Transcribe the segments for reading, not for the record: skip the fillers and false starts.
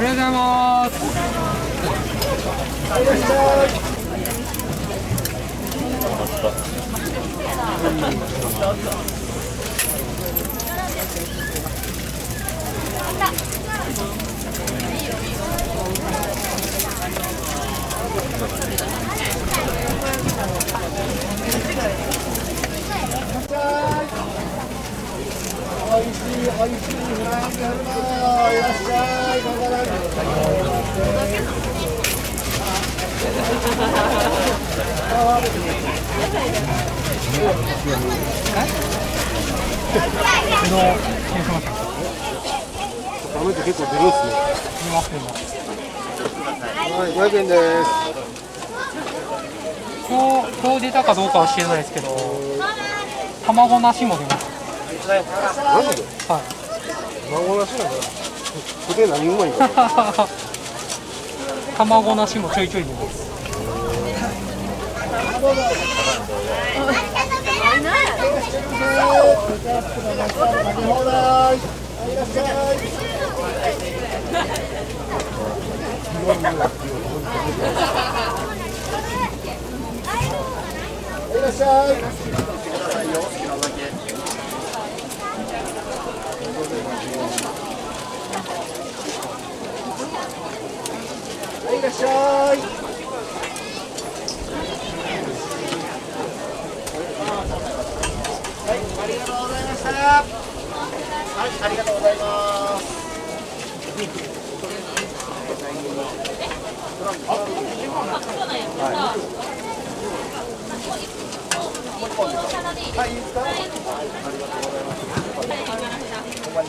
ありがとうございます。おいしいフランクフルトいらっしゃい。どうぞ。ダメって結構出るんですね。出ますね。はい、500円です。今日出たかどうかは知らないですけど、卵なしも出ます。マジで？はい。卵なしなんだ。これ何うまいんか。卵なしもちょいちょい出ます。いらっしゃい。いらっしゃい。はい、ありがとうございました。はい、ありがとうございます。はい、いいですか。ありがとうございます。ほんまに。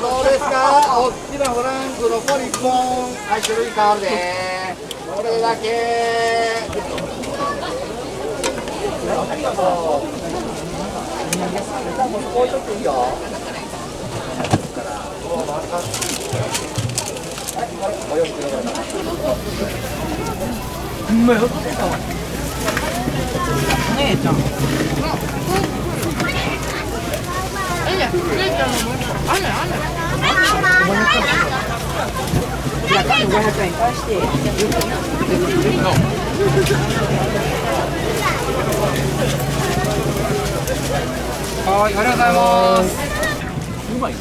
どうですか。大きなフランク残り1本。はい、種類変わるで。これだけ。ありがとう。置いとっていいよ。およしください。うまいよ。姉ちゃん。じゃあ、500円返して。はい、ありがとうございます。うまいな。